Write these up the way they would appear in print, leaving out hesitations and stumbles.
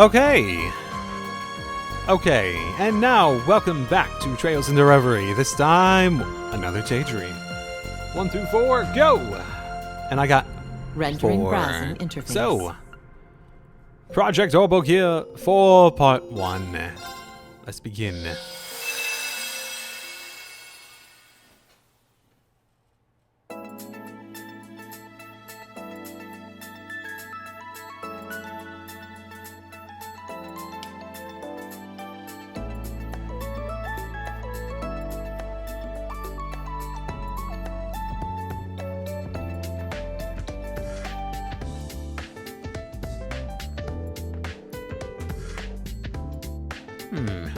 Okay. Okay, and now welcome back to Trails into Reverie. This time, another daydream. 1 through 4, go! And I got Rendering 4. browsing interface. So, Project Oro Gear 4 Part 1. Let's begin.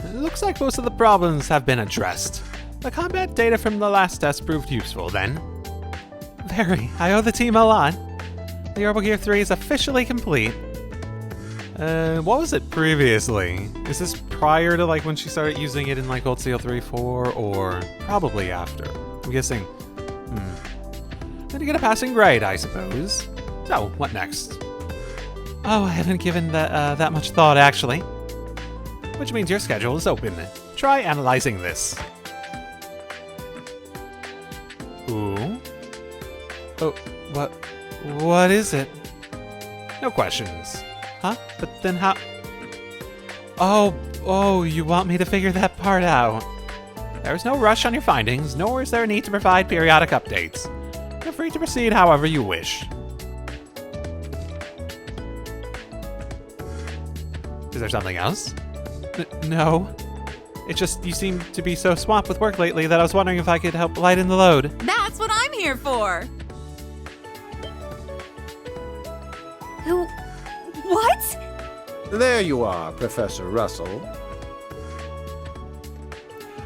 It looks like most of the problems have been addressed. The combat data from the last test proved useful then. Very, I owe the team a lot. The Oro Gear 3 is officially complete. What was it previously? Is this prior to like when she started using it in like Old Seal 3.4 or probably after? I'm guessing. Then you get a passing grade, I suppose. So, what next? Oh, I haven't given that much thought actually. Which means your schedule is open. Try analyzing this. Ooh. Oh, what is it? No questions. Huh? But then how? Oh, you want me to figure that part out. There is no rush on your findings, nor is there a need to provide periodic updates. Feel free to proceed however you wish. Is there something else? No. It's just you seem to be so swamped with work lately that I was wondering if I could help lighten the load. That's what I'm here for. What? There you are, Professor Russell.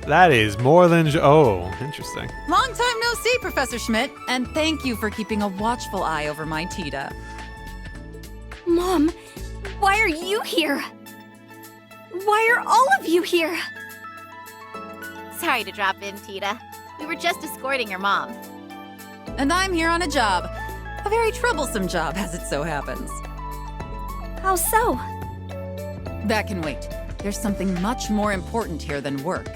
That is more than... Oh, interesting. Long time no see, Professor Schmidt. And thank you for keeping a watchful eye over my Tita. Mom, why are you here? Why are all of you here? Sorry to drop in, Tita. We were just escorting your mom. And I'm here on a job. A very troublesome job, as it so happens. How so? That can wait. There's something much more important here than work.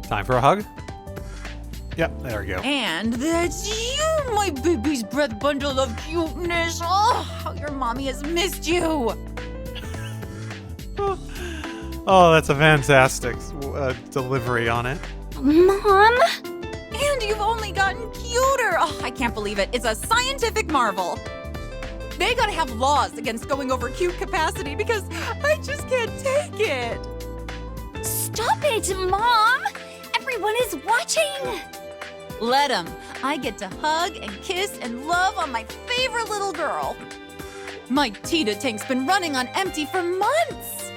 Time for a hug? Yep, there we go. And that's you, my baby's breath bundle of cuteness. Oh, how your mommy has missed you. Oh, that's a fantastic delivery on it. Mom? And you've only gotten cuter. Oh, I can't believe it. It's a scientific marvel. They gotta have laws against going over cute capacity because I just can't take it. Stop it, Mom! Everyone is watching! Let them. I get to hug and kiss and love on my favorite little girl. My Tita tank's been running on empty for months.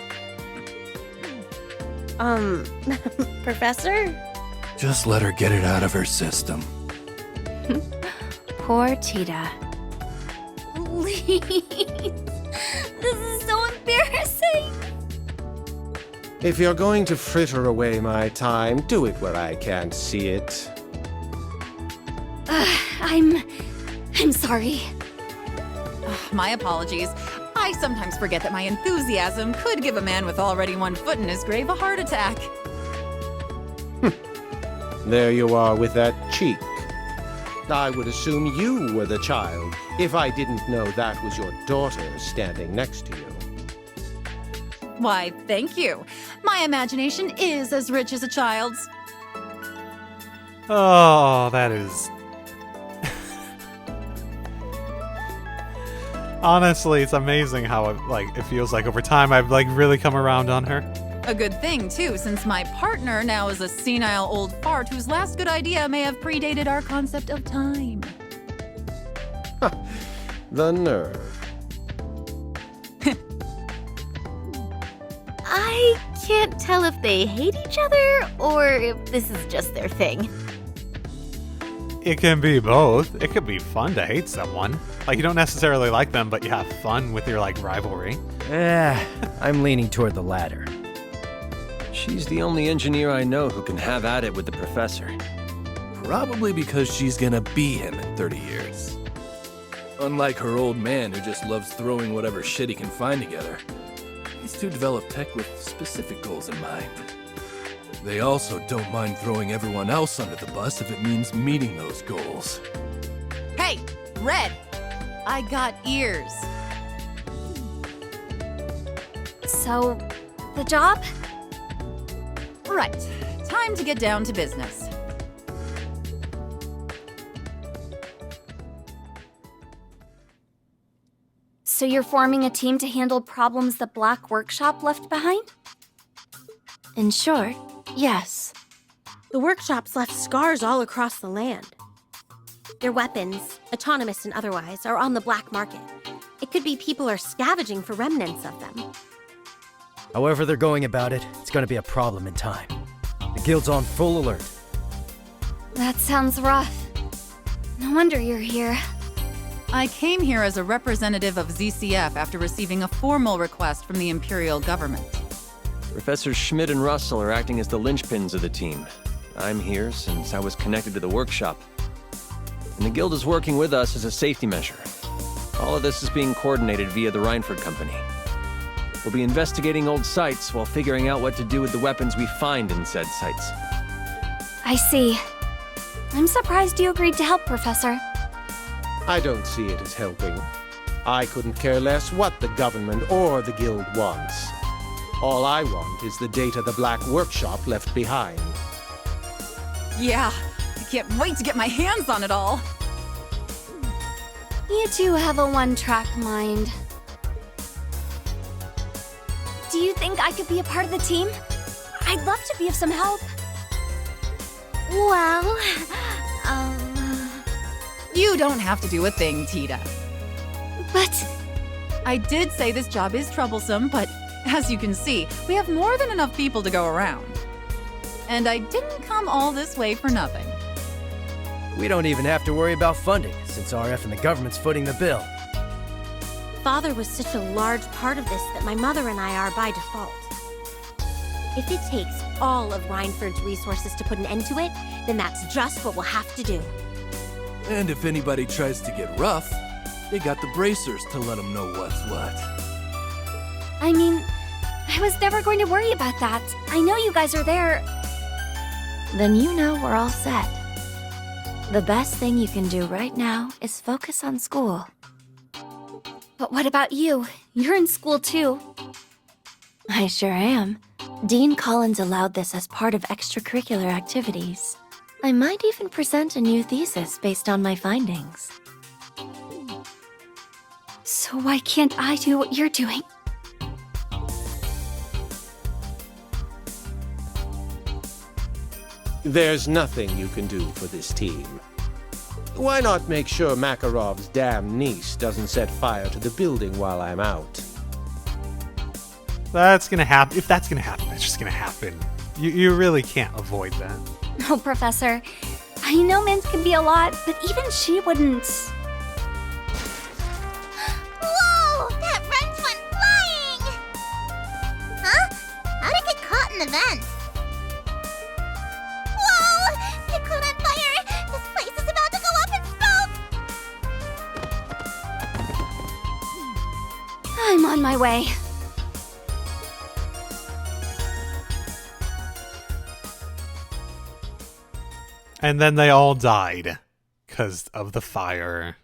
Professor? Just let her get it out of her system. Poor Tita. Please. This is so embarrassing. If you're going to fritter away my time, do it where I can't see it. I'm sorry. My apologies. I sometimes forget that my enthusiasm could give a man with already one foot in his grave a heart attack. There you are with that cheek. I would assume you were the child if I didn't know that was your daughter standing next to you. Why, thank you. My imagination is as rich as a child's. Oh, that is... Honestly, it's amazing how it feels like over time I've really come around on her. A good thing, too, since my partner now is a senile old fart whose last good idea may have predated our concept of time. The nerve. I can't tell if they hate each other or if this is just their thing. It can be both. It could be fun to hate someone. Like, you don't necessarily like them, but you have fun with your, rivalry. I'm leaning toward the latter. She's the only engineer I know who can have at it with the professor. Probably because she's gonna be him in 30 years. Unlike her old man who just loves throwing whatever shit he can find together, these two develop tech with specific goals in mind. They also don't mind throwing everyone else under the bus if it means meeting those goals. Hey, Red! I got ears. So, the job? Right. Time to get down to business. So you're forming a team to handle problems the Black Workshop left behind? In short, yes. The workshops left scars all across the land. Their weapons, autonomous and otherwise, are on the black market. It could be people are scavenging for remnants of them. However they're going about it, it's going to be a problem in time. The guild's on full alert. That sounds rough. No wonder you're here. I came here as a representative of ZCF after receiving a formal request from the Imperial government. Professors Schmidt and Russell are acting as the linchpins of the team. I'm here since I was connected to the workshop. And the guild is working with us as a safety measure. All of this is being coordinated via the Reinford Company. We'll be investigating old sites while figuring out what to do with the weapons we find in said sites. I see. I'm surprised you agreed to help, Professor. I don't see it as helping. I couldn't care less what the government or the guild wants. All I want is the data the Black Workshop left behind. Yeah, I can't wait to get my hands on it all. You two have a one-track mind. Do you think I could be a part of the team? I'd love to be of some help. Well, You don't have to do a thing, Tita. But I did say this job is troublesome, but as you can see, we have more than enough people to go around. And I didn't come all this way for nothing. We don't even have to worry about funding, since RF and the government's footing the bill. Father was such a large part of this that my mother and I are by default. If it takes all of Reinford's resources to put an end to it, then that's just what we'll have to do. And if anybody tries to get rough, they got the bracers to let them know what's what. I mean, I was never going to worry about that. I know you guys are there. then you know we're all set. The best thing you can do right now is focus on school. But what about you? You're in school too. I sure am. Dean Collins allowed this as part of extracurricular activities. I might even present a new thesis based on my findings. So why can't I do what you're doing? There's nothing you can do for this team. Why not make sure Makarov's damn niece doesn't set fire to the building while I'm out? That's gonna happen. If that's gonna happen, it's just gonna happen. You really can't avoid that. No, Professor. I know Mint can be a lot, but even she wouldn't. Whoa! That wrench went flying! Huh? How'd it get caught in the vent? Whoa! It caught on fire! This place is about to go up in smoke! I'm on my way. And then they all died because of the fire.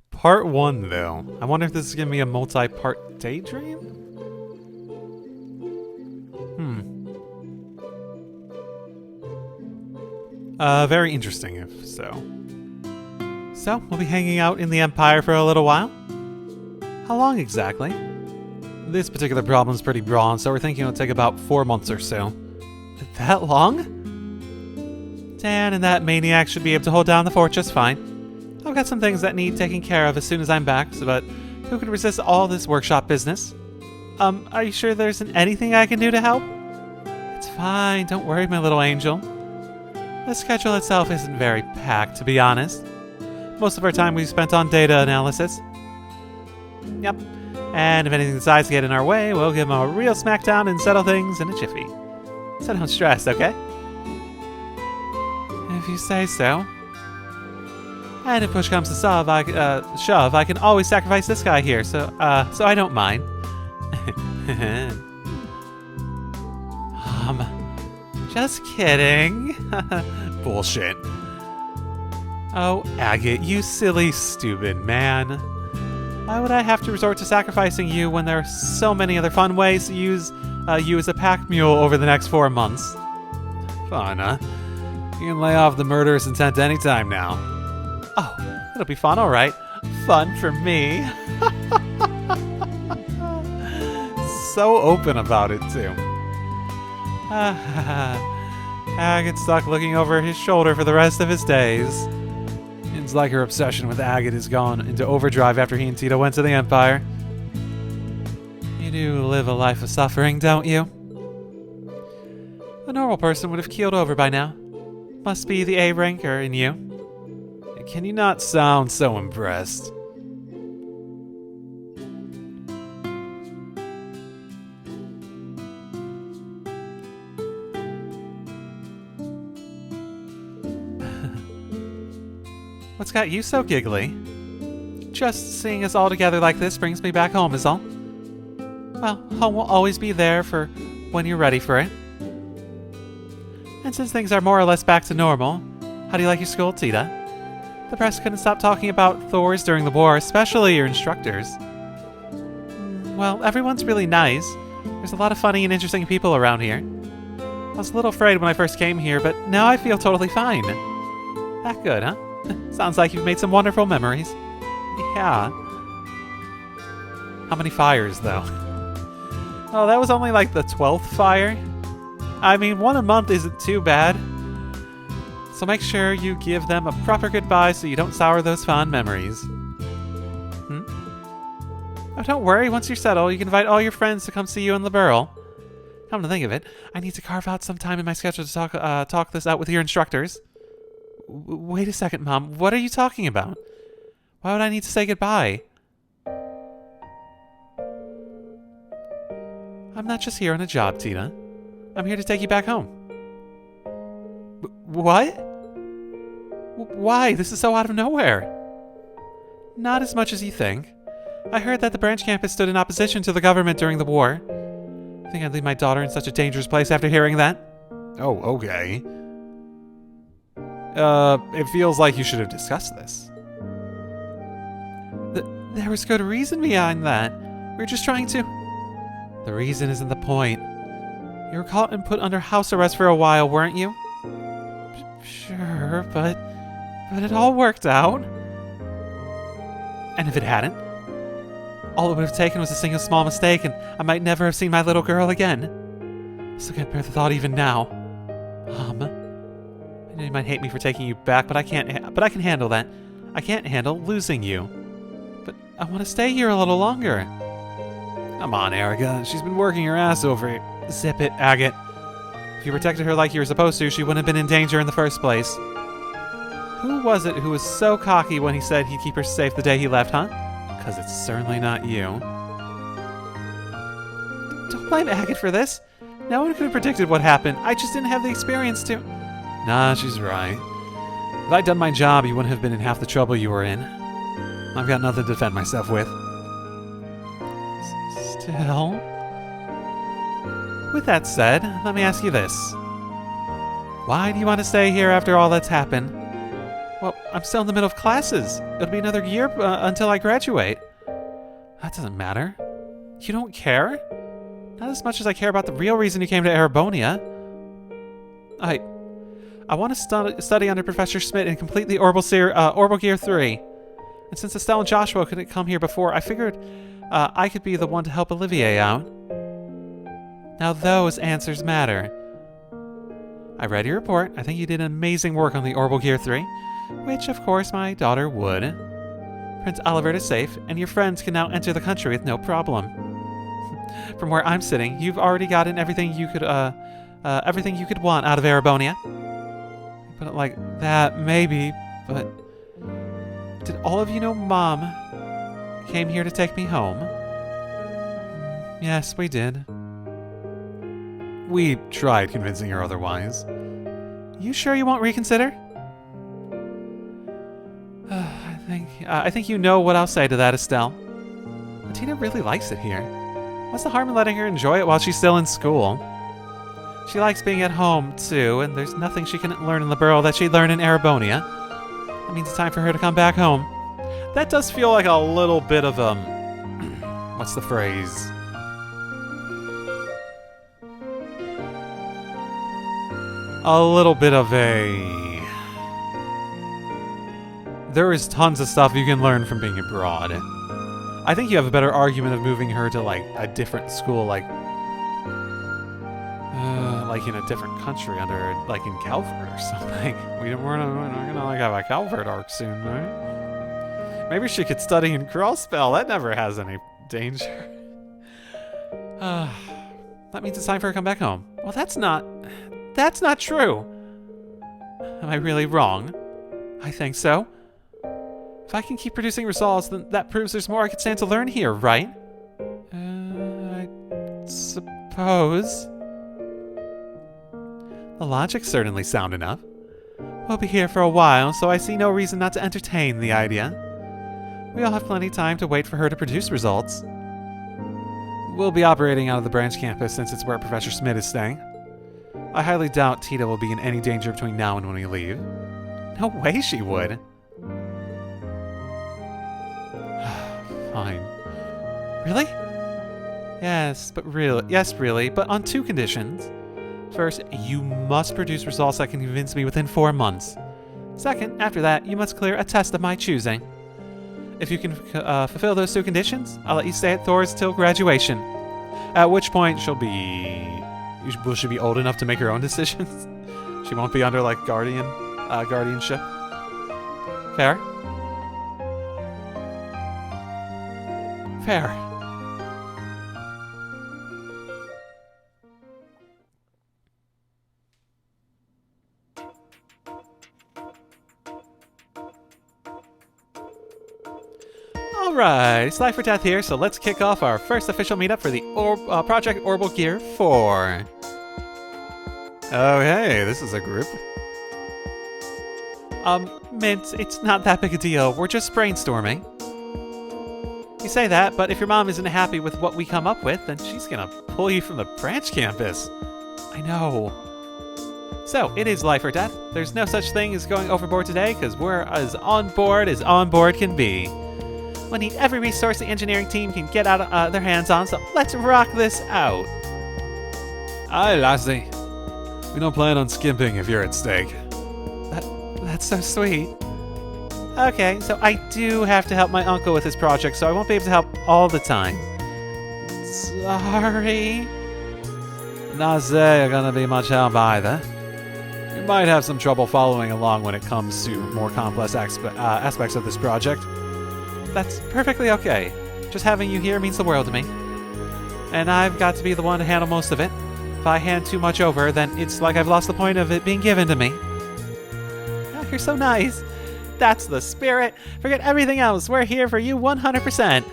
Part 1, though. I wonder if this is going to be a multi-part daydream? Very interesting if so. So, we'll be hanging out in the Empire for a little while. How long exactly? This particular problem is pretty broad, so we're thinking it'll take about 4 months or so. That long? Dan and that maniac should be able to hold down the fort just fine. I've got some things that need taking care of as soon as I'm back, but who could resist all this workshop business? Are you sure there isn't anything I can do to help? It's fine, don't worry, my little angel. The schedule itself isn't very packed, to be honest. Most of our time we've spent on data analysis. Yep. And if anything decides to get in our way, we'll give them a real smackdown and settle things in a jiffy. So don't stress, okay? If you say so. And if push comes to shove, I can always sacrifice this guy here, so I don't mind. Just kidding. Bullshit. Oh, Agate, you silly, stupid man. Why would I have to resort to sacrificing you when there are so many other fun ways to use you as a pack mule over the next 4 months? Fun, huh? You can lay off the murderous intent anytime now. Oh, it'll be fun, alright. Fun for me. So open about it, too. Agate stuck looking over his shoulder for the rest of his days. It's like her obsession with Agate has gone into overdrive after he and Tita went to the Empire. You do live a life of suffering, don't you? A normal person would have keeled over by now. Must be the A ranker in you. Can you not sound so impressed? What's got you so giggly? Just seeing us all together like this brings me back home is all. Well, home will always be there for when you're ready for it. And since things are more or less back to normal, how do you like your school, Tita? The press couldn't stop talking about Thors during the war, especially your instructors. Well, everyone's really nice. There's a lot of funny and interesting people around here. I was a little afraid when I first came here, but now I feel totally fine. That good, huh? Sounds like you've made some wonderful memories. Yeah. How many fires, though? Oh, that was only like the 12th fire? I mean, 1 a month isn't too bad. So make sure you give them a proper goodbye so you don't sour those fond memories. Oh, don't worry. Once you're settled, you can invite all your friends to come see you in Liberl. Come to think of it, I need to carve out some time in my schedule to talk this out with your instructors. Wait a second, Mom. What are you talking about? Why would I need to say goodbye? I'm not just here on a job, Tita. I'm here to take you back home. What? Why? This is so out of nowhere. Not as much as you think. I heard that the branch campus stood in opposition to the government during the war. Think I'd leave my daughter in such a dangerous place after hearing that? Oh, okay. It feels like you should have discussed this. There was good reason behind that. We were just trying to... The reason isn't the point. You were caught and put under house arrest for a while, weren't you? Sure, but it all worked out. And if it hadn't? All it would have taken was a single small mistake, and I might never have seen my little girl again. I still can't bear the thought even now. Mom, I know you might hate me for taking you back, but I can handle that. I can't handle losing you. But I want to stay here a little longer. Come on, Erica. She's been working her ass over it. Zip it, Agate. If you protected her like you were supposed to, she wouldn't have been in danger in the first place. Who was it who was so cocky when he said he'd keep her safe the day he left, huh? Because it's certainly not you. Don't blame Agate for this. No one could have predicted what happened. I just didn't have the experience to... Nah, she's right. If I'd done my job, you wouldn't have been in half the trouble you were in. I've got nothing to defend myself with. Still... With that said, let me ask you this. Why do you want to stay here after all that's happened? Well, I'm still in the middle of classes. It'll be another year until I graduate. That doesn't matter. You don't care? Not as much as I care about the real reason you came to Erebonia. I want to study under Professor Schmidt and complete the Oro Gear 3. And since Estelle and Joshua couldn't come here before, I figured I could be the one to help Olivier out. Now those answers matter. I read your report. I think you did amazing work on the Oro Gear 3, which of course my daughter would. Prince Olivert is safe, and your friends can now enter the country with no problem. From where I'm sitting, you've already gotten everything you could want out of Erebonia. Put it like that, maybe, but did all of you know Mom came here to take me home? Yes, we did. We tried convincing her otherwise. You sure you won't reconsider? I think you know what I'll say to that, Estelle. Tina really likes it here. What's the harm in letting her enjoy it while she's still in school? She likes being at home, too, and there's nothing she can learn in the Liberl that she'd learn in Arabonia. That means it's time for her to come back home. That does feel like a little bit of, what's the phrase? A little bit of a... There is tons of stuff you can learn from being abroad. I think you have a better argument of moving her to, like, a different school, like in a different country under, like, in Calvert or something. We're not gonna, like, have a Calvert arc soon, right? Maybe she could study in Crossspell. That never has any danger. That means it's time for her to come back home. Well, that's not true. Am I really wrong? I think so. If I can keep producing results, then that proves there's more I could stand to learn here, right? I suppose. The logic's certainly sound enough. We'll be here for a while, so I see no reason not to entertain the idea. We'll have plenty of time to wait for her to produce results. We'll be operating out of the branch campus since it's where Professor Schmidt is staying. I highly doubt Tita will be in any danger between now and when we leave. No way she would. Fine. Really? Yes, really, but on 2 conditions. First, you must produce results that can convince me within 4 months. Second, after that, you must clear a test of my choosing. If you can fulfill those 2 conditions, I'll let you stay at Thor's till graduation. At which point, will she be old enough to make her own decisions? She won't be under, like, guardianship. Fair? Fair. Alright, it's Life or Death here, so let's kick off our first official meetup for the Project Oro Gear 4. Oh hey, this is a group. Mint, it's not that big a deal, we're just brainstorming. You say that, but if your mom isn't happy with what we come up with, then she's gonna pull you from the branch campus. I know. So, it is life or death. There's no such thing as going overboard today, because we're as on board can be. We need every resource the engineering team can get out their hands on, so let's rock this out. Aye, lassie. We don't plan on skimping if you're at stake. That's so sweet. Okay, so I do have to help my uncle with his project, so I won't be able to help all the time. Sorry. Not say you're gonna be much help either. You might have some trouble following along when it comes to more complex aspects of this project. That's perfectly okay. Just having you here means the world to me. And I've got to be the one to handle most of it. If I hand too much over, then it's like I've lost the point of it being given to me. Oh, you're so nice. That's the spirit. Forget everything else. We're here for you 100%.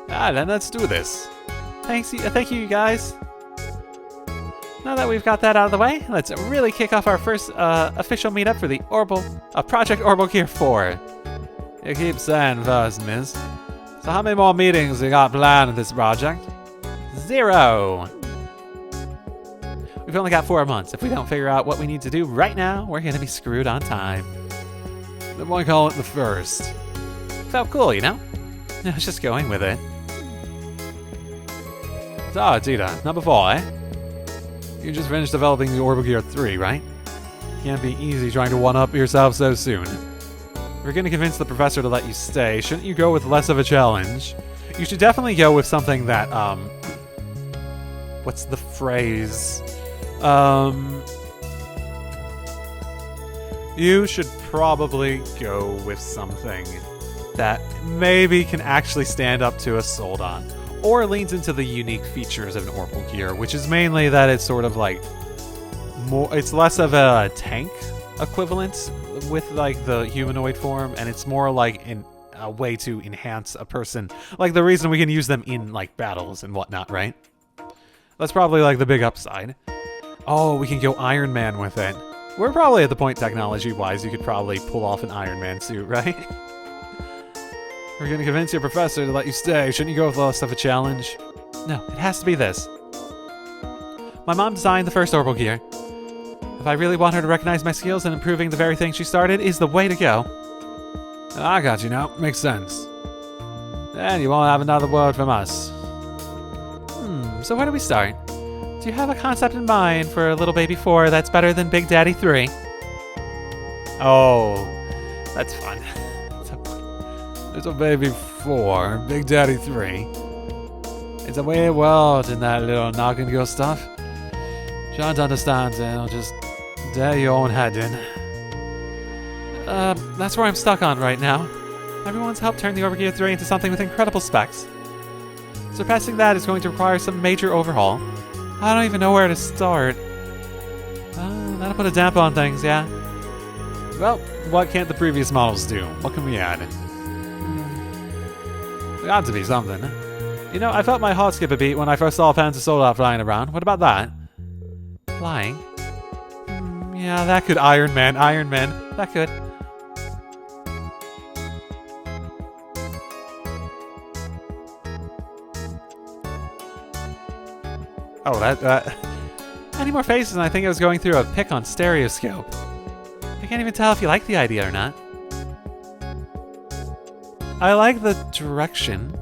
Then let's do this. Thank you, guys. Now that we've got that out of the way, let's really kick off our first official meetup for the Project Oro Gear 4. You keep saying first, miss. So how many more meetings you got planned with this project? 0. We've only got 4 months. If we don't figure out what we need to do right now, we're gonna be screwed on time. Then why call it the first? Felt cool, you know? I was just going with it. So, Tita, number 4, eh? You just finished developing the Oro Gear 3, right? Can't be easy trying to one-up yourself so soon. If you're gonna convince the professor to let you stay, shouldn't you go with less of a challenge? You should definitely go with something that, what's the phrase? You should probably go with something that maybe can actually stand up to a Soldon, or leans into the unique features of an Oro Gear, which is mainly that it's sort of like it's less of a tank equivalent with like the humanoid form, and it's more like a way to enhance a person. Like the reason we can use them in like battles and whatnot, right? That's probably like the big upside. Oh, we can go Iron Man with it. We're probably at the point technology-wise you could probably pull off an Iron Man suit, right? We're gonna convince your professor to let you stay. Shouldn't you go with less of a challenge? No, it has to be this. My mom designed the first Oro Gear. If I really want her to recognize my skills, and improving the very thing she started is the way to go. I got you now. Makes sense. And you won't have another word from us. So where do we start? Do you have a concept in mind for Little Baby 4 that's better than Big Daddy 3? Oh, that's fun. Little Baby 4, Big Daddy 3. It's a weird world in that little noggin girl stuff. Trying to understand it, I'll just dare your own head in. That's where I'm stuck on right now. Everyone's helped turn the Oro Gear 3 into something with incredible specs. Surpassing that is going to require some major overhaul. I don't even know where to start. That'll put a damper on things, yeah. Well, what can't the previous models do? What can we add? There got to be something. You know, I felt my heart skip a beat when I first saw Panzer Soldat flying around. What about that? Flying? Yeah, that could Iron Man. That could. Oh, that. Any more faces and I think I was going through a pic on stereoscope. I can't even tell if you like the idea or not. I like the direction,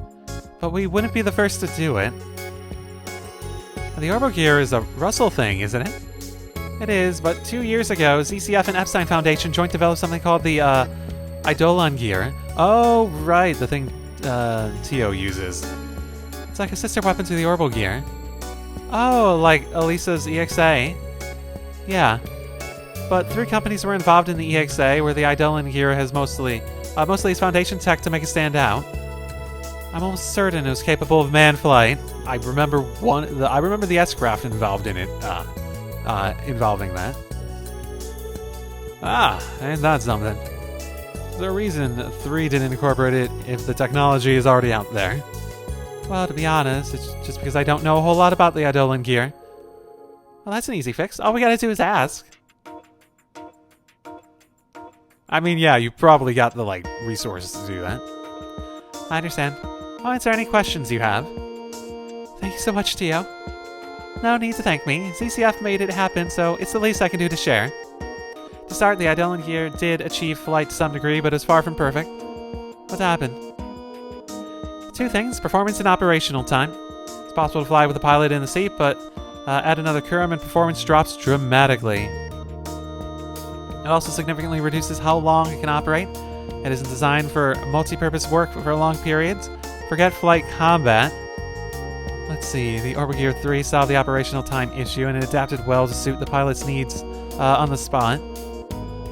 but we wouldn't be the first to do it. The Oro Gear is a Russell thing, isn't it? It is, but 2 years ago, ZCF and Epstein Foundation joint developed something called the Eidolon Gear. Oh, right, the thing Tio uses. It's like a sister weapon to the Oro Gear. Oh, like Elisa's EXA? Yeah. But 3 companies were involved in the EXA, where the Eidolon Gear has mostly its foundation tech to make it stand out. I'm almost certain it was capable of manned flight. I remember the S-craft involved in it, involving that. Ain't that something? There's a reason 3 didn't incorporate it if the technology is already out there. Well, to be honest, it's just because I don't know a whole lot about the Eidolon Gear. Well, that's an easy fix. All we gotta do is ask. I mean, yeah, you probably got the, resources to do that. I understand. I'll answer any questions you have. Thank you so much, Tio. No need to thank me. ZCF made it happen, so it's the least I can do to share. To start, the Eidolon Gear did achieve flight to some degree, but is far from perfect. What happened? 2 things, performance and operational time. It's possible to fly with a pilot in the seat, but add another Kurum and performance drops dramatically. It also significantly reduces how long it can operate. It isn't designed for multi-purpose work for long periods. Forget flight combat. Let's see, the Oro Gear 3 solved the operational time issue and it adapted well to suit the pilot's needs on the spot.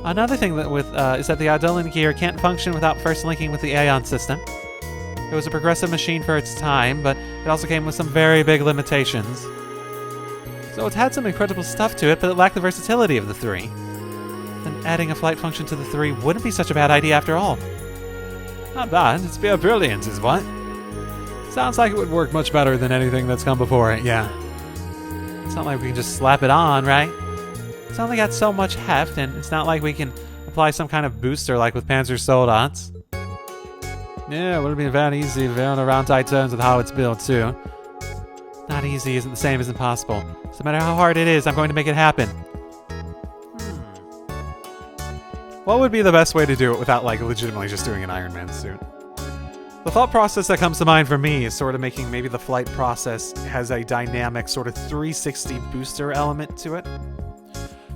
Another thing is that the Eidolon Gear can't function without first linking with the Aeon system. It was a progressive machine for its time, but it also came with some very big limitations. So it's had some incredible stuff to it, but it lacked the versatility of the 3. Then adding a flight function to the 3 wouldn't be such a bad idea after all. Not bad, it's pure brilliance is what? Sounds like it would work much better than anything that's come before it, yeah. It's not like we can just slap it on, right? It's only got so much heft, and it's not like we can apply some kind of booster like with Panzer Soldats. Yeah, it would have been very easy veering around tight turns with how it's built, too. Not easy isn't the same as impossible. So no matter how hard it is, I'm going to make it happen. What would be the best way to do it without, legitimately just doing an Iron Man suit? The thought process that comes to mind for me is sort of making maybe the flight process has a dynamic sort of 360 booster element to it.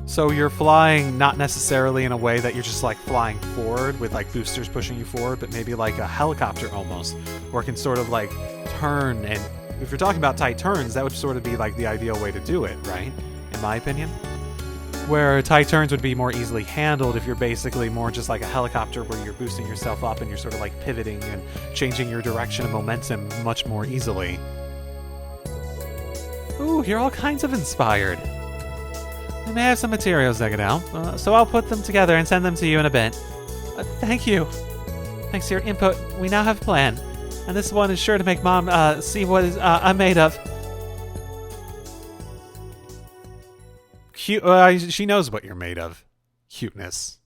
So you're flying not necessarily in a way that you're just flying forward with boosters pushing you forward, but maybe like a helicopter almost, or it can sort of turn, and if you're talking about tight turns, that would sort of be the ideal way to do it, right? In my opinion. Where tight turns would be more easily handled if you're basically more just like a helicopter where you're boosting yourself up and you're sort of pivoting and changing your direction and momentum much more easily. Ooh, you're all kinds of inspired. We may have some materials that could help, so I'll put them together and send them to you in a bit. Thank you. Thanks to your input, we now have a plan, and this one is sure to make Mom see what I'm made of. Cute. She knows what you're made of. Cuteness.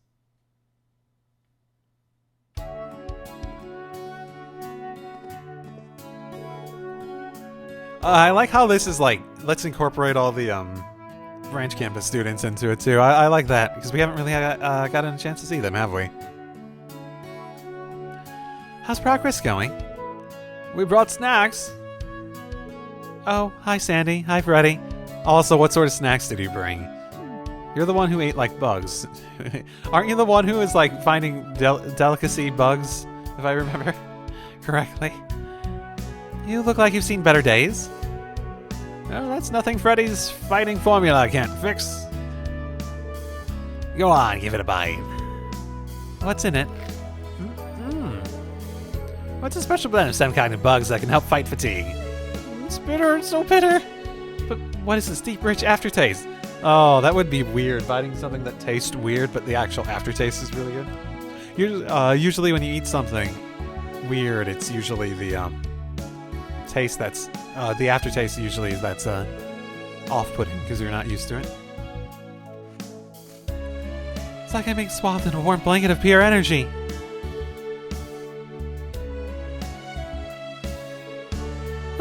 I like how this is like, let's incorporate all the branch campus students into it too. I like that because we haven't really gotten a chance to see them, have we? How's progress going? We brought snacks. Oh, hi Sandy. Hi Freddy. Also, what sort of snacks did you bring? You're the one who ate like bugs. Aren't you the one who is like finding delicacy bugs, if I remember correctly? You look like you've seen better days. Oh, that's nothing Freddy's fighting formula can't fix. Go on, give it a bite. What's in it? What's a special blend of some kind of bugs that can help fight fatigue? It's bitter, it's so bitter. But what is this deep, rich aftertaste? Oh, that would be weird, biting something that tastes weird, but the actual aftertaste is really good. Usually when you eat something weird, it's usually the taste that's, the aftertaste usually that's off-putting because you're not used to it. It's like I'm being swathed in a warm blanket of pure energy.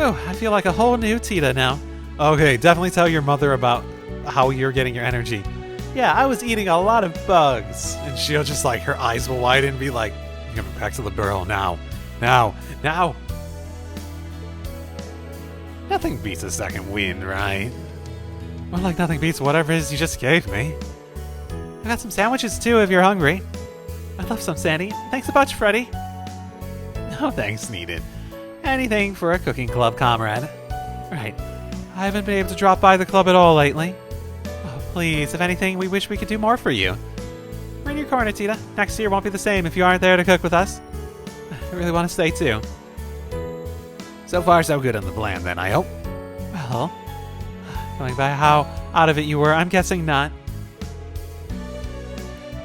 Oh, I feel like a whole new Tita now. Okay, definitely tell your mother about how you're getting your energy. Yeah, I was eating a lot of bugs. And she'll just like, her eyes will widen and be like, you're coming back to the burrow now. Now. Nothing beats a second wind, right? Well, like nothing beats whatever it is you just gave me. I got some sandwiches too if you're hungry. I'd love some, Sandy. Thanks a bunch, Freddy. No thanks needed. Anything for a cooking club comrade. Right. I haven't been able to drop by the club at all lately. Oh, please, if anything, we wish we could do more for you. We're in your corner, Tita. Next year won't be the same if you aren't there to cook with us. I really want to stay too. So far, so good on the plan, then, I hope. Well, going by how out of it you were, I'm guessing not.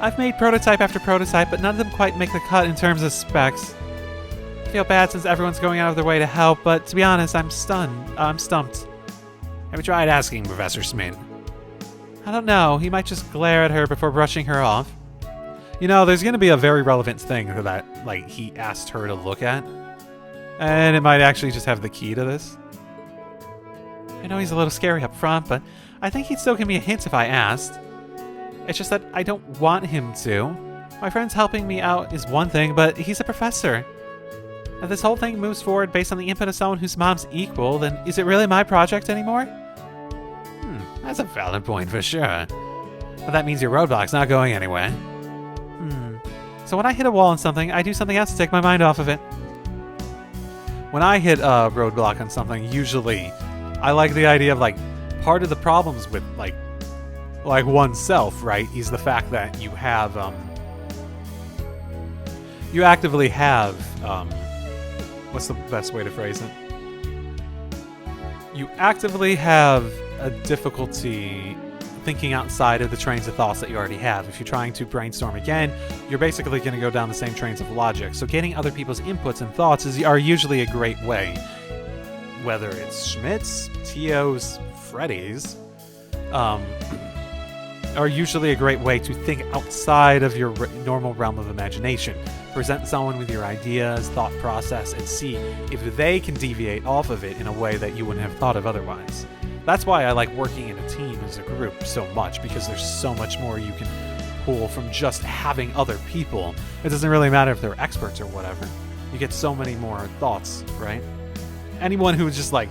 I've made prototype after prototype, but none of them quite make the cut in terms of specs. I feel bad since everyone's going out of their way to help, but to be honest, I'm stumped. Have you tried asking Professor Schmidt? I don't know. He might just glare at her before brushing her off. You know, there's going to be a very relevant thing that, like, he asked her to look at. And it might actually just have the key to this. I know he's a little scary up front, but I think he'd still give me a hint if I asked. It's just that I don't want him to. My friend's helping me out is one thing, but he's a professor. If this whole thing moves forward based on the input of someone whose mom's equal, then is it really my project anymore? That's a valid point for sure. But that means your roadblock's not going anywhere. So when I hit a wall on something, I do something else to take my mind off of it. When I hit a roadblock on something, usually I like the idea of, like, part of the problems with, like oneself, right, is the fact that you have, you actively have, what's the best way to phrase it? You actively have a difficulty thinking outside of the trains of thoughts that you already have. If you're trying to brainstorm again, you're basically going to go down the same trains of logic. So getting other people's inputs and thoughts are usually a great way. Whether it's Schmidt's, Tio's, Freddy's, are usually a great way to think outside of your normal realm of imagination. Present someone with your ideas, thought process, and see if they can deviate off of it in a way that you wouldn't have thought of otherwise. That's why I like working in a team as a group so much, because there's so much more you can pull from just having other people. It doesn't really matter if they're experts or whatever. You get so many more thoughts, right? Anyone who just like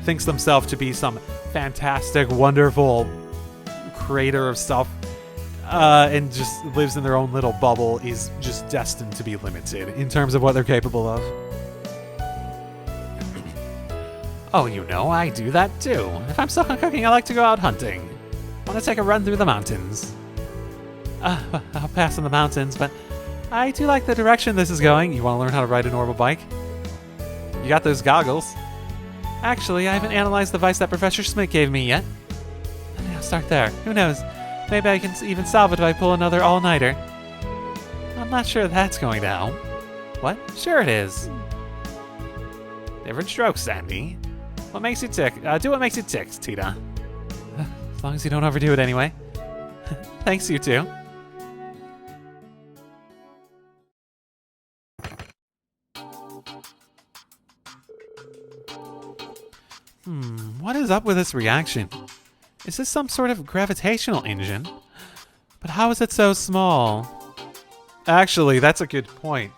thinks themselves to be some fantastic, wonderful creator of stuff and just lives in their own little bubble is just destined to be limited in terms of what they're capable of. Oh, you know, I do that too. If I'm stuck on cooking, I like to go out hunting. Want to take a run through the mountains. I'll pass on the mountains, but I do like the direction this is going. You want to learn how to ride a normal bike? You got those goggles. Actually, I haven't analyzed the advice that Professor Schmidt gave me yet. I'll start there. Who knows? Maybe I can even solve it if I pull another all-nighter. I'm not sure that's going to help. What? Sure it is. Different strokes, Sandy. What makes you tick? Do what makes you tick, Tita. As long as you don't overdo it anyway. Thanks, you too. What is up with this reaction? Is this some sort of gravitational engine? But how is it so small? Actually, that's a good point.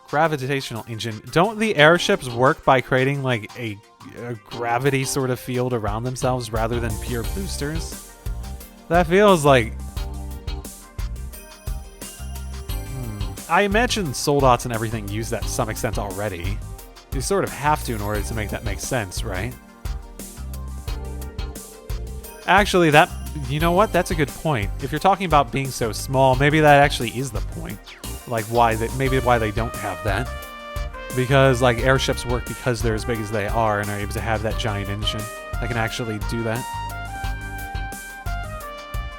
Gravitational engine. Don't the airships work by creating like a gravity sort of field around themselves rather than pure boosters? That feels like... I imagine soldots and everything use that to some extent already. You sort of have to in order to make that make sense, right? Actually, you know what? That's a good point. If you're talking about being so small, maybe that actually is the point. Like maybe why they don't have that. Because like airships work because they're as big as they are and are able to have that giant engine that can actually do that.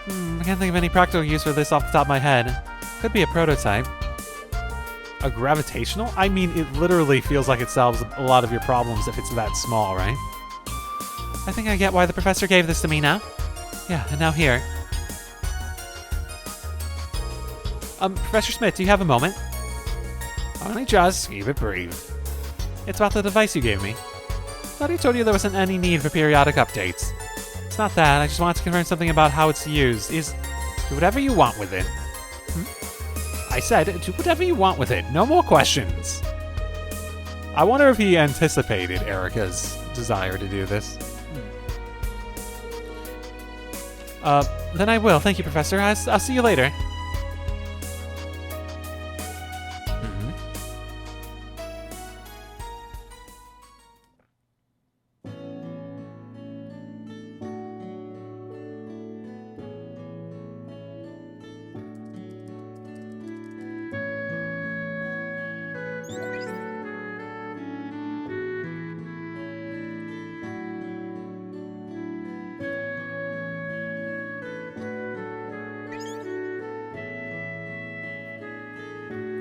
I can't think of any practical use for this off the top of my head. Could be a prototype. A gravitational? I mean, it literally feels like it solves a lot of your problems if it's that small, right? I think I get why the professor gave this to me now. Yeah, and now here. Professor Smith, do you have a moment? Only just keep it brief. It's about the device you gave me. Thought he told you there wasn't any need for periodic updates. It's not that, I just wanted to confirm something about how it's used. Do whatever you want with it. I said, do whatever you want with it. No more questions. I wonder if he anticipated Erica's desire to do this. Then I will. Thank you, Professor. I'll see you later.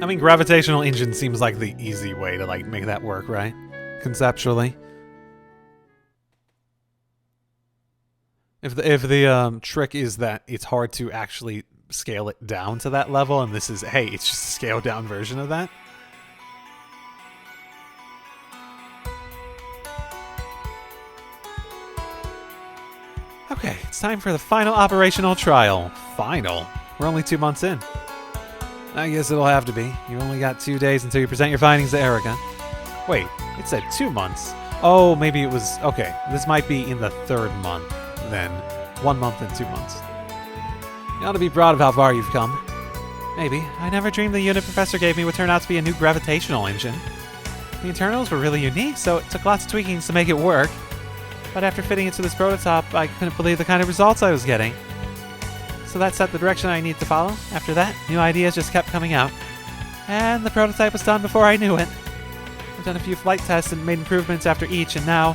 I mean, gravitational engine seems like the easy way to like make that work, right? Conceptually. If the trick is that it's hard to actually scale it down to that level, and this is, hey, it's just a scaled down version of that. Okay, it's time for the final operational trial. Final? We're only 2 months in. I guess it'll have to be. You only got 2 days until you present your findings to Erica. Wait, it said 2 months. Oh, maybe it was... Okay, this might be in the 3rd month, then. 1 month and 2 months. You ought to be proud of how far you've come. Maybe. I never dreamed the unit Professor gave me would turn out to be a new gravitational engine. The internals were really unique, so it took lots of tweakings to make it work. But after fitting it to this prototype, I couldn't believe the kind of results I was getting. So that set the direction I need to follow. After that, new ideas just kept coming out. And the prototype was done before I knew it. I've done a few flight tests and made improvements after each, and now...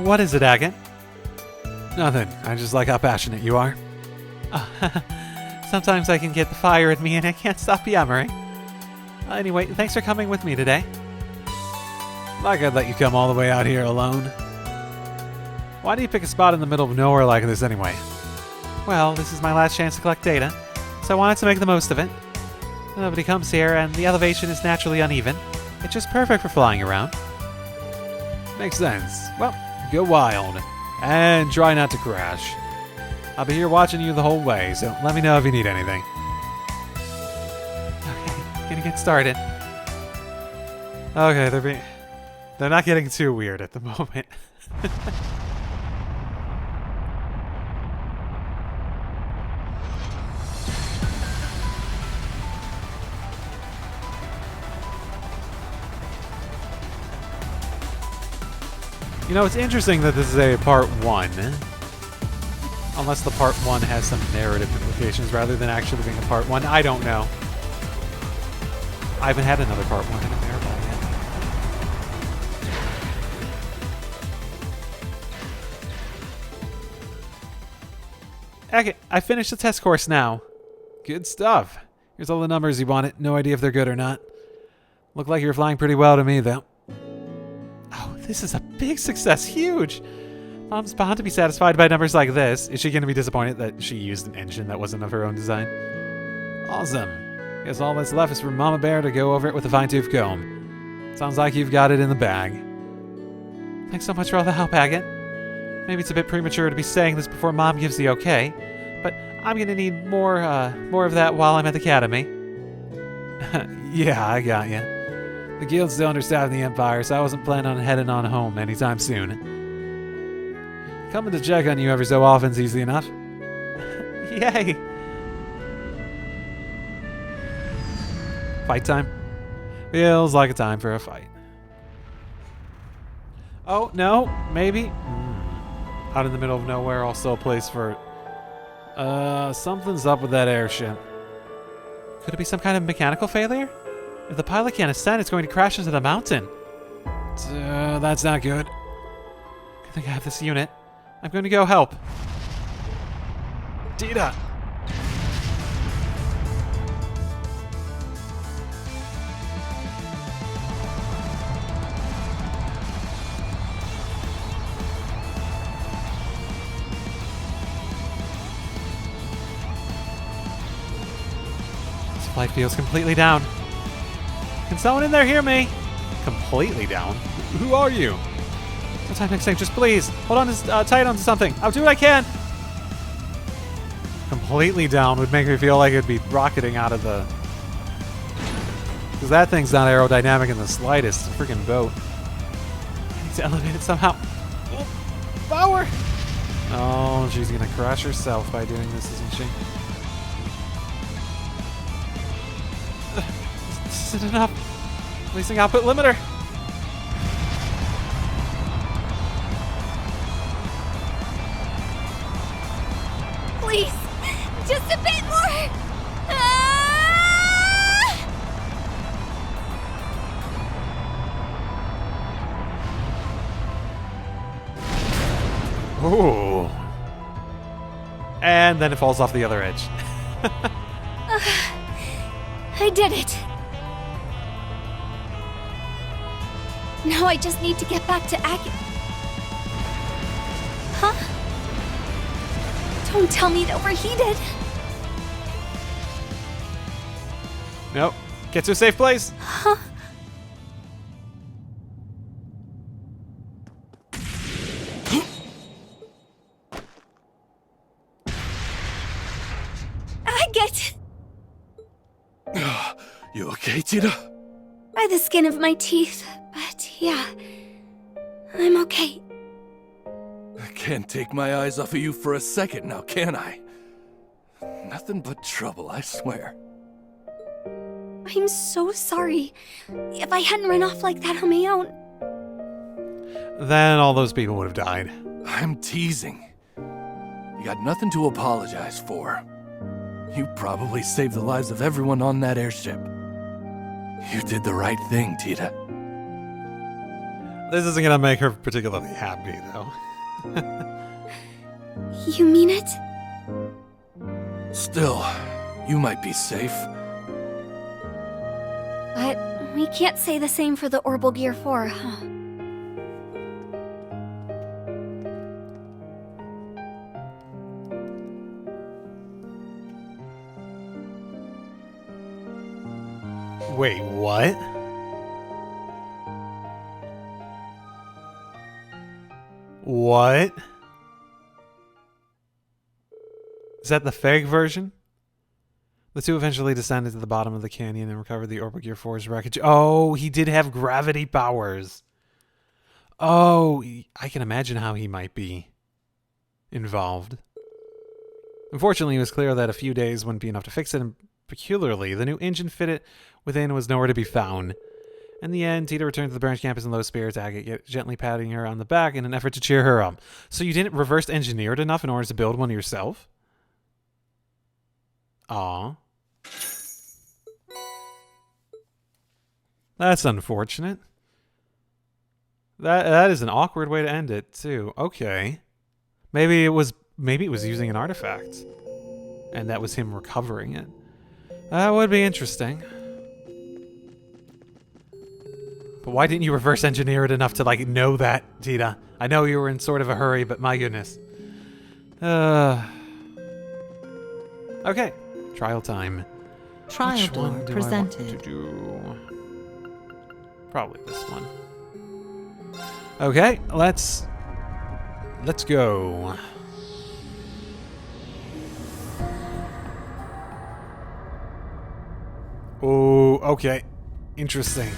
What is it, Agate? Nothing. I just like how passionate you are. Sometimes I can get the fire in me and I can't stop yammering. Anyway, thanks for coming with me today. Like I'd let you come all the way out here alone. Why do you pick a spot in the middle of nowhere like this anyway? Well, this is my last chance to collect data, so I wanted to make the most of it. Nobody comes here, and the elevation is naturally uneven. It's just perfect for flying around. Makes sense. Well, go wild. And try not to crash. I'll be here watching you the whole way, so let me know if you need anything. Okay, gonna get started. Okay, they're not getting too weird at the moment. You know, it's interesting that this is a part 1. Unless the part 1 has some narrative implications rather than actually being a part 1. I don't know. I haven't had another part 1 in America yet. Okay, I finished the test course now. Good stuff. Here's all the numbers you wanted. No idea if they're good or not. Look like you're flying pretty well to me, though. Oh, this is a big success. Huge. Mom's bound to be satisfied by numbers like this. Is she going to be disappointed that she used an engine that wasn't of her own design? Awesome. Guess all that's left is for Mama Bear to go over it with a fine-tooth comb. Sounds like you've got it in the bag. Thanks so much for all the help, Agate. Maybe it's a bit premature to be saying this before Mom gives the okay, but I'm gonna need more of that while I'm at the academy. Yeah, I got you. The guild's still understaffed in the Empire, so I wasn't planning on heading on home anytime soon. Coming to check on you every so often's easy enough. Yay! Fight time? Feels like a time for a fight. Oh, no, maybe? Out in the middle of nowhere, also a place for... something's up with that airship. Could it be some kind of mechanical failure? If the pilot can't ascend, it's going to crash into the mountain. That's not good. I think I have this unit. I'm going to go help. Tita! This flight feels completely down. Can someone in there hear me? Completely down? Who are you? Sometime next time, just please hold on to tight onto something. I'll do what I can. Completely down would make me feel like it'd be rocketing out of the... Because that thing's not aerodynamic in the slightest. It's a freaking boat. I need to elevate it somehow. Oh, power! Oh, she's gonna crash herself by doing this, isn't she? This isn't enough. Releasing output limiter. Please, just a bit more. Ooh. And then it falls off the other edge. I did it. Now I just need to get back to Agate. Huh? Don't tell me it overheated. Nope. Get to a safe place. Huh? Agate! You okay, Tita? By the skin of my teeth, but yeah, I'm okay. I can't take my eyes off of you for a second now, can I? Nothing but trouble, I swear. I'm so sorry. If I hadn't run off like that on my own. Then all those people would have died. I'm teasing. You got nothing to apologize for. You probably saved the lives of everyone on that airship. You did the right thing, Tita. This isn't gonna make her particularly happy, though. You mean it? Still, you might be safe. But we can't say the same for the Oro Gear 4, huh? Wait, what? What? Is that the fake version? The two eventually descended to the bottom of the canyon and recovered the Oro Gear 4's wreckage. Oh, he did have gravity powers. Oh, I can imagine how he might be involved. Unfortunately, it was clear that a few days wouldn't be enough to fix it, and peculiarly, the new engine fitted within was nowhere to be found. In the end, Tita returned to the branch campus in low spirits, Agate gently patting her on the back in an effort to cheer her up. So you didn't reverse engineer it enough in order to build one yourself? Aw. That's unfortunate. That is an awkward way to end it, too. Okay. Maybe it was using an artifact. And that was him recovering it. That would be interesting. But why didn't you reverse engineer it enough to, like, know that, Tita? I know you were in sort of a hurry, but my goodness. Okay. Trial time. Trial Which door one do I presented. want to do? Probably this one. Okay, let's go. Oh, okay. Interesting.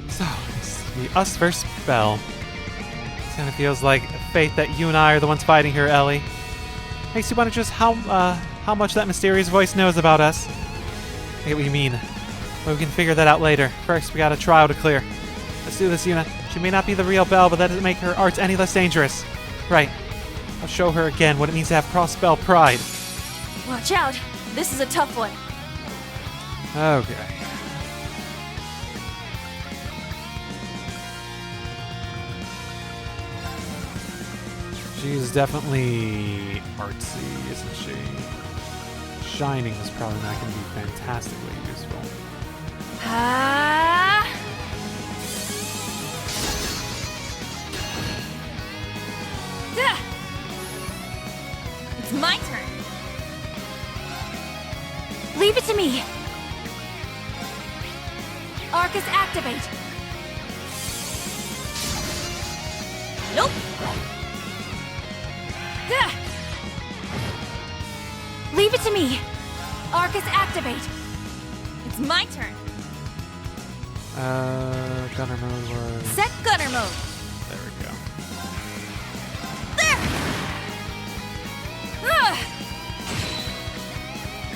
So, it's the us versus Belle. It kind of feels like fate that you and I are the ones fighting here, Ellie. Makes you wonder just how much that mysterious voice knows about us. I get what you mean. But we can figure that out later. First, we got a trial to clear. Let's do this, Yuna. She may not be the real Belle, but that doesn't make her arts any less dangerous. Right. I'll show her again what it means to have cross-Belle pride. Watch out. This is a tough one. Okay. She's definitely artsy, isn't she? Shining is probably not going to be fantastically useful. Ah! It's my turn. Leave it to me. Arcus activate. Nope. Leave it to me. Arcus activate. It's my turn. Gunner mode was... Set gunner mode. There we go.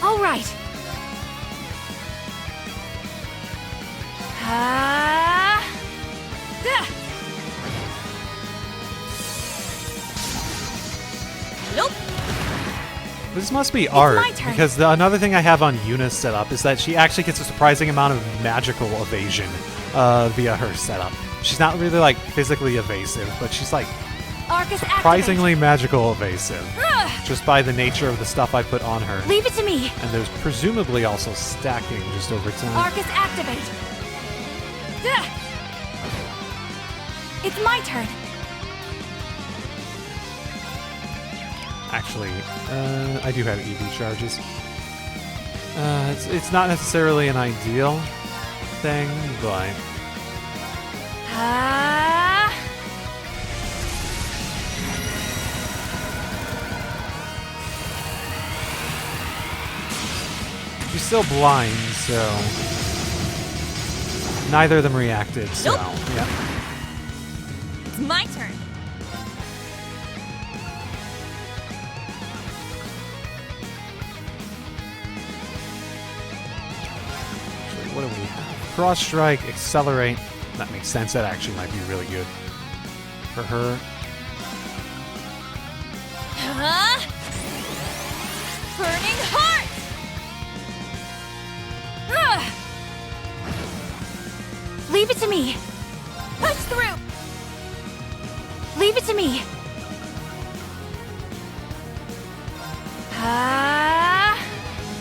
All right. Nope. This must be my art, turn. because another thing I have on Yuna's setup is that she actually gets a surprising amount of magical evasion via her setup. She's not really, like, physically evasive, but she's, like, Arcus surprisingly magical evasive, just by the nature of the stuff I put on her. activate. Leave it to me. And there's presumably also stacking just over time. Arcus activate. It's my turn. Actually, I do have EV charges. It's not necessarily an ideal thing, but... She's still blind, so... Neither of them reacted, so... Nope. Yeah. It's my turn. Actually, what do we have? Cross Strike, Accelerate. That makes sense. That actually might be really good for her. Burning heart. Leave it to me. Punch through. Leave it to me.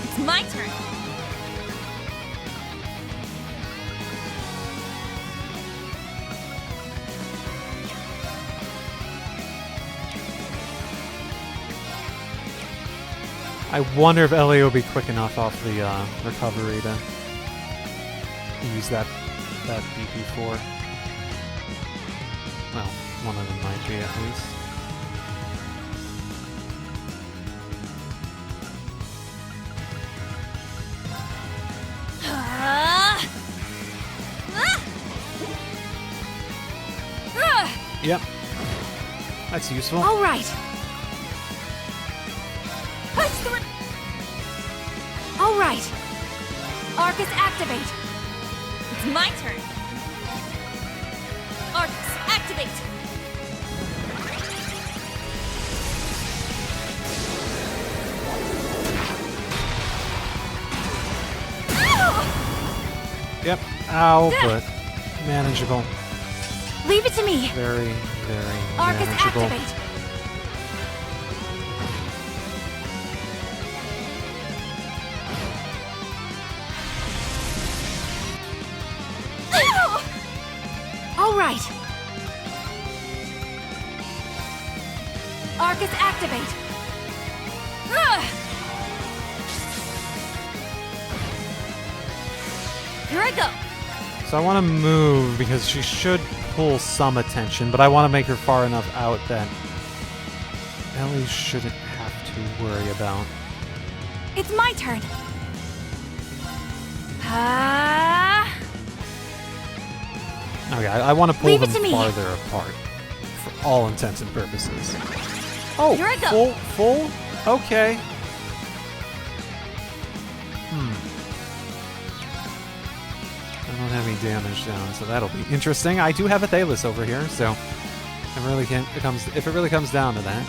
It's my turn. I wonder if Ellie will be quick enough off the recovery to use that BP4. Well, one of them might be at least. Yep. That's useful. All right. Punch through. All right. Arcus activate. It's my turn. Arcus, activate. Yep. Ow, but manageable. Leave it to me. Very, very Arcus manageable. activate. All right. Arcus activate. Here I go. So I want to move because she should pull some attention, but I want to make her far enough out that Ellie shouldn't have to worry about. It's my turn. Okay, I want to pull Leave it them to me. farther apart for all intents and purposes. Oh, Here I go. full? Okay. I don't have any damage down, so that'll be interesting. I do have a Thalos over here, so if it really comes down to that.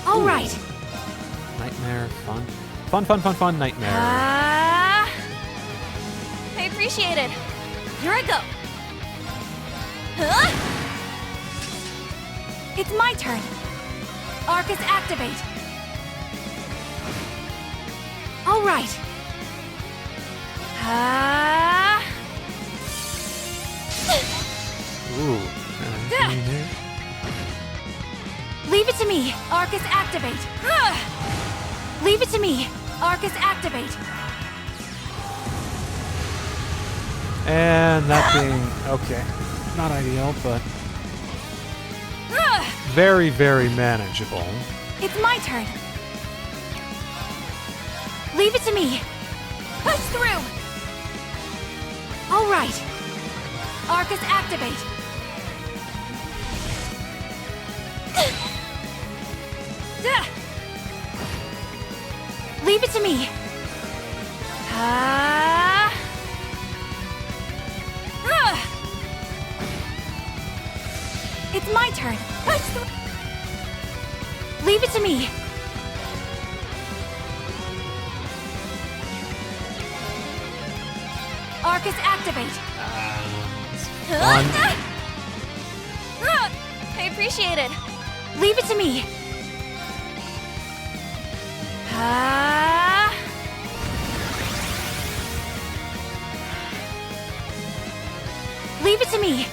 All right. Nightmare, fun, nightmare. I appreciate it. Here I go. It's my turn. Arcus activate. All right. Ooh. anything here? Leave it to me. Arcus activate. Leave it to me. Arcus activate. And that being okay, not ideal, but very, very manageable. It's my turn. Leave it to me. Push through. All right. Arcus activate. Leave it to me. It's my turn. Push through. Leave it to me. Arcus activate. Fun. I appreciate it. Leave it to me. Leave it to me.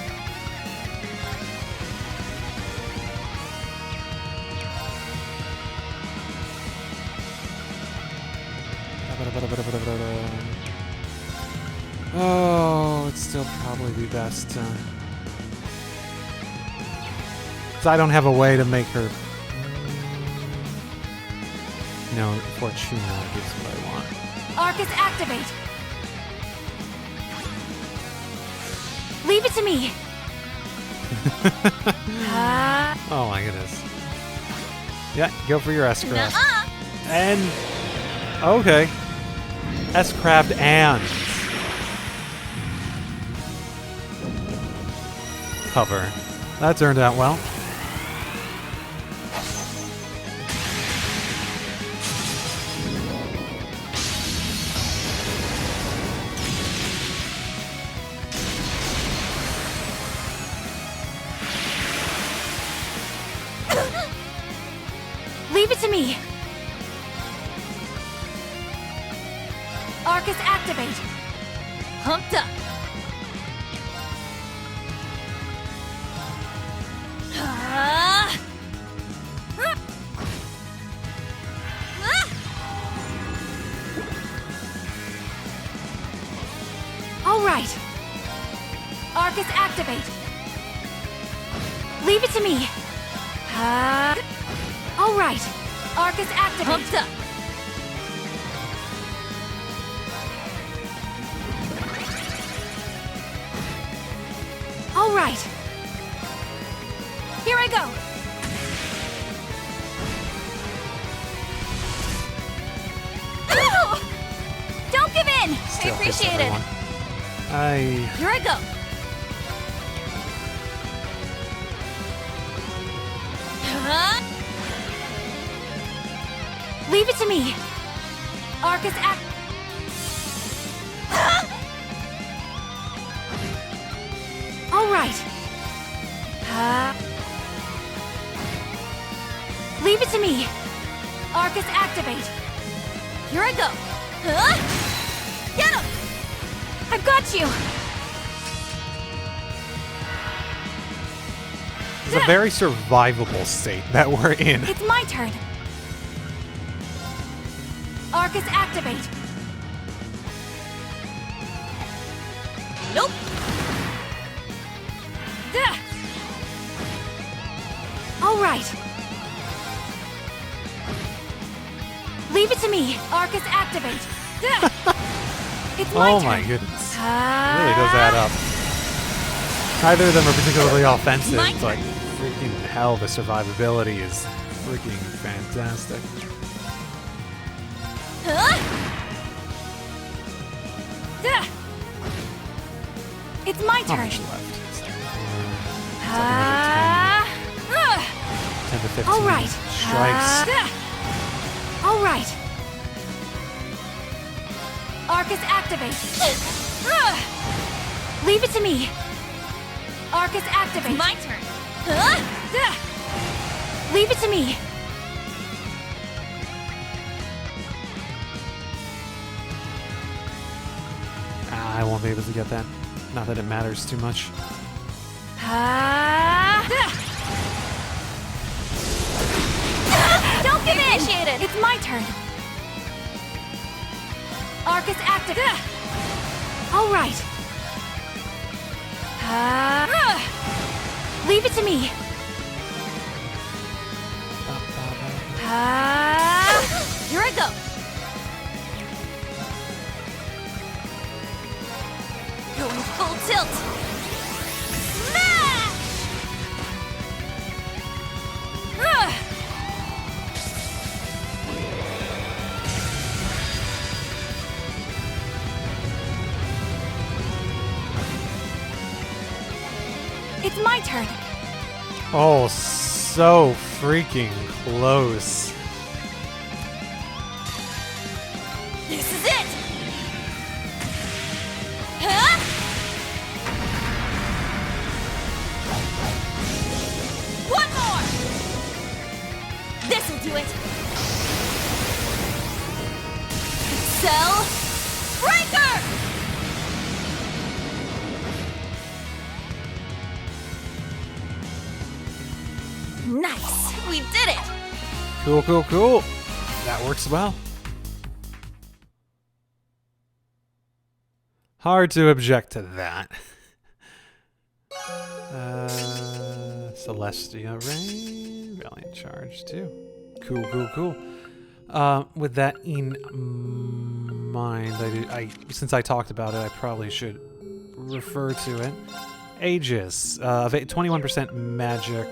Oh, it'd still probably be best. 'Cause I don't have a way to make her. No, Fortuna gives what I want. Arcus activate. Leave it to me. Oh my goodness. Yeah, go for your S-Craft. And okay. S-Craft and cover. That turned out well. Leave it to me. Arcus activate. Pumped up. All right. Arcus activate. Leave it to me. All right. Arcus activate. Pumped up. All right. Here I go. Don't give in. Still I hits appreciate it. everyone. Here I go. Leave it to me. Arcus act. All right. Leave it to me. Arcus activate. Here I go. Get him! I've got you. It's a very survivable state that we're in. It's my turn. Arcus activate. Nope. All right. Leave it to me. Arcus activate. It's my Oh turn. my goodness. It really does add up. Neither of them are particularly offensive, My but turn. freaking hell, the survivability is freaking fantastic. It's my How turn. much left? It's Uh, 10 to 15 All right. strikes. All right. Arcus activate. Leave it to me. Arcus activate. It's my turn. Leave it to me. I won't be able to get that. Not that it matters too much. Don't give in! It's my turn. Arcus activate. All right. Leave it to me. Here I go. Going full tilt. Smash! It's my turn. Oh, so freaking close. This is it. Huh? One more. This'll do it. Cell Breaker. Nice. We did it. Cool, cool, cool. That works well. Hard to object to that. Celestia Ray, Valiant Charge too. Cool, cool, cool. With that in mind, since I talked about it, I probably should refer to it. Aegis, 21% magic.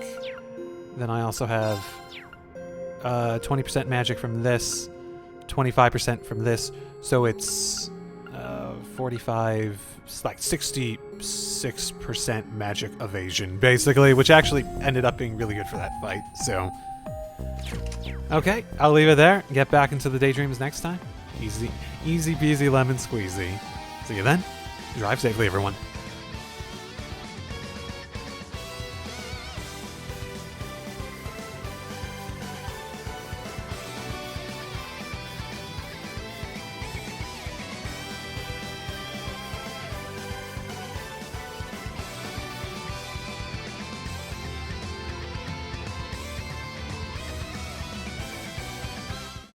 Then I also have 20% magic from this, 25% from this, so it's 45, like 66% magic evasion, basically, which actually ended up being really good for that fight, so. Okay, I'll leave it there. Get back into the daydreams next time. Easy peasy lemon squeezy. See you then. Drive safely, everyone.